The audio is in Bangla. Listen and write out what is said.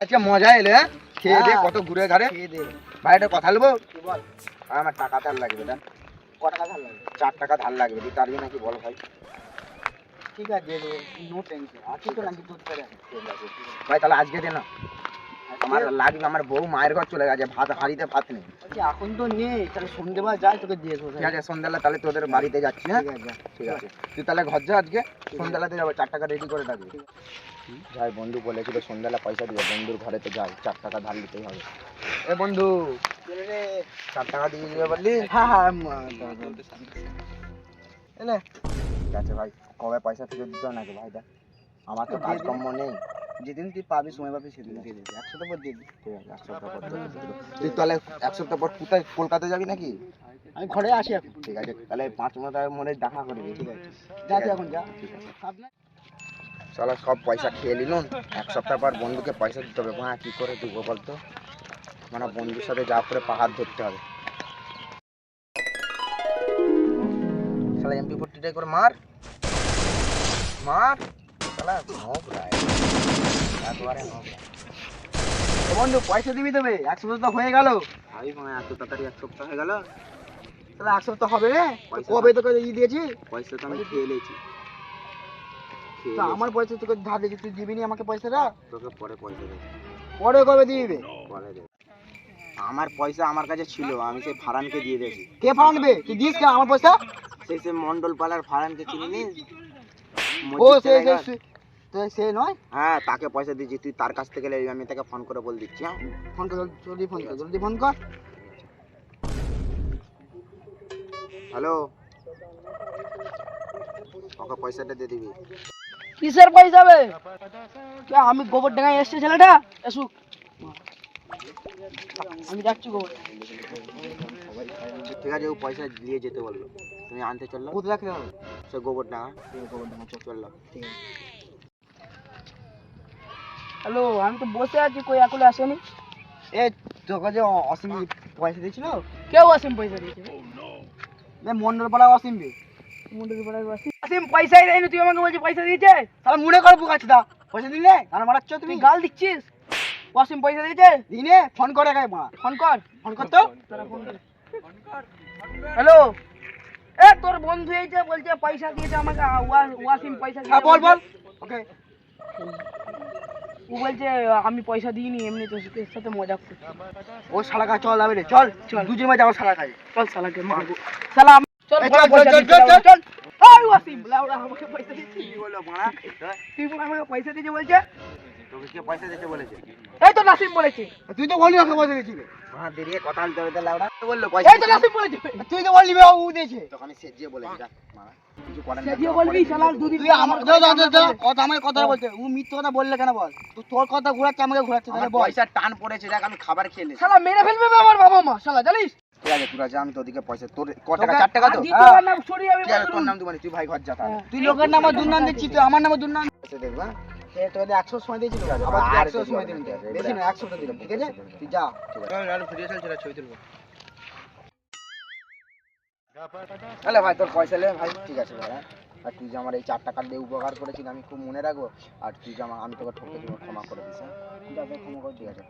আজকে মজা এলে খেয়ে দে কত ঘুরে ঘাড়ে খেয়ে দে ভাই একটা কথা বলবো বল আমার টাকা ধার লাগবে না ক টাকা ধার লাগবে 4 টাকা ধার লাগবে তুই পারবি নাকি বল ভাই ঠিক আছে দিয়ে দেবো নো টেনশন আছে তো নাকি দুধ করে ভাই তাহলে আজকে দে না আমার লাগবে আমার বউ মায়ের ঘর চলে গেছে ভাত হাড়িতে ভাত নেই এখন তো নেই তাহলে সন্ধ্যেবেলা যাই তোকে দিয়ে দেবো ঠিক আছে সন্ধ্যাবেলা তাহলে তোদের বাড়িতে যাচ্ছি হ্যাঁ ঠিক আছে তুই তাহলে ঘর যা আজকে সন্ধ্যাবেলাতে যাবো 4 টাকা রেডি করে রাখবি যাই বন্ধু বলেছিল সন্ধ্যাবেলা পয়সা দিবে বন্ধুর ঘরেতে যাই 4 টাকা ধার নিতেই হবে এ বন্ধু 4 টাকা দিয়ে দিবে বললি হ্যাঁ হ্যাঁ এলে ঠিক আছে ভাই কবে পয়সা ফেরত দিতে নাকি ভাই দেখ আমার তো কাজকর্ম নেই যেদিন তুই পাবি সময় পাবি সেদিন দিয়ে দিবি 1 সপ্তাহ পর দিয়ে দিবি ঠিক আছে 1 সপ্তাহ পর তুই তাহলে 1 সপ্তাহ পর কোথায় কলকাতা যাবি নাকি আমি ঘরে আসি এখন ঠিক আছে তাহলে 5 মিনিটের মধ্যে দেখা করবি ঠিক আছে যা তুই এখন যা ঠিক আছে চলো সব পয়সা খেয়ে নিলুন 1 সপ্তাহ পর বন্ধুকে পয়সা দিতে হবে মা কি করে দেবো বলতো মানে বন্ধুর সাথে যা করে পাহাড় ধরতে হবে শালা MP40 করে মার মার শালা নক রায় একবারে নক বন্ধু পয়সা দিবি তবে 1 সপ্তাহ হয়ে গেল ভাই মানে এত তাড়াতাড়ি 1 সপ্তাহ হয়ে গেল তাহলে 1 সপ্তাহ হবে রে কবে তোকে দিয়েছি পয়সা তো আমি খেয়ে নিয়েছি তো আমার পয়সা তোকে ধার দিয়েছি তুই দিবি নি আমাকে পয়সাটা তোকে পরে পয়সা দেব পরে কবে দিবি পরে দেব আমার পয়সা আমার কাছে ছিল আমি সেই ফারানকে দিয়ে দিয়েছি কে ফারান দেবে তুই দিস কেন আমার পয়সা সেই মন্ডল পালার ফারানকে চিনি নি ও সেই তো সে নয় হ্যাঁ তাকে পয়সা দিয়েছি তুই তার কাছ থেকে আমি তাকে ফোন করে বল দিচ্ছি হ্যাঁ ফোন কর জলদি ফোন কর হ্যালো ওকে পয়সাটা দিয়ে দিবি কিসের পয়সা হবে আমি গোবর ডাঙায় এসছে ছেলেটা আসুক আমি যাচ্ছি গোবর ঠিক আছে ও পয়সা দিয়ে যেতে বললো তুমি আনতে চললো কোথায় রাখতে হবে সে গোবর ডাঙা চললো ঠিক আছে হ্যালো আমি তো বসে আছি কই এখনো আসেনি এ তোকে যে অসীম পয়সা দিয়েছিল কেউ আসেন পয়সা দিয়েছে মন্ডল পাড়া অসীম রে আসিম পয়সাই দেয়নি তুই আমাকে বলছিস পয়সা দিয়েছে তাহলে মনে করে বুকাচ্ছি দা পয়সা দিলে আর মারাচ্ছ তুই তুমি গাল দিচ্ছিস ওয়াসিম পয়সা দিয়েছে দিনে ফোন করে গায়ে মা ফোন কর তো হ্যালো এ তোর বন্ধু এইছে বলছে পয়সা দিয়েছে আমাকে ওয়াসিম পয়সা হ্যাঁ বল বল ওকে ও বলছে আমি পয়সা দিইনি এমনি তোর সাথে মজা করছি ও শালা কাজ চল যাবে রে চল চল দুজন মিলে যাবো শালা কাজে চল শালাকে মারবো শালা চল চল ওই ওয়াসিম লাউড়া আমাকে পয়সা দিয়েছে কি বললো মারা তুই আমাকে পয়সা দিয়েছে বলছে তোকে কে পয়সা দিতে বলেছে এই তো নাসিম বলেছে তুই তো বললি ওকে পয়সা দিয়েছিলি হ্যাঁ দেরিয়ে কথা বলতে হবে লাউড়া বললো পয়সা এই তো নাসিম বলেছে তুই তো বললি ও দিয়েছে তখন আমি সেজিয়ে বলেছি যা মারা কিছু করেন না সেদিও বলবি শালা দুদিন তুই আমার কথা আমার কথা বলতে ও মিথ্যা কথা বললে কেন বল তুই তোর কথা ঘোরাচ্ছে আমাকে ঘোরাচ্ছে তাহলে পয়সা টান পড়েছে দেখ আমি খাবার খেয়ে নিয়েছি শালা মেরে ফেলবে আমার বাবা মা শালা জানিস ঠিক আছে তুই যা আমি তোদিকে পয়সা তোর ক টাকা 4 টাকা তো দ্বিতীয়বার নাম সরিয়ে আমি ঠিক আছে তোর নাম তুই ভাই ঘর যা তুই লোকের নামে দুর্নাম দিচ্ছিস তুই আমার নামে দুর্নাম দেখবা তোদের 100 সময় দিয়েছিল আবার 100 সময় দিন বেশি না 100 টা দিলাম ঠিক আছে তুই যা ঠিক আছে চল ভিডিও চল ছবি তুলবো তাহলে ভাই তোর পয়সা লে ভাই ঠিক আছে ভাই আর তুই যে আমার এই 4 টাকা দিয়ে উপকার করেছিস আমি খুব মনে রাখবো আর তুই যে আমি তোকে ঠকে দিব ক্ষমা করে দিস হ্যাঁ ক্ষমা করে ঠিক আছে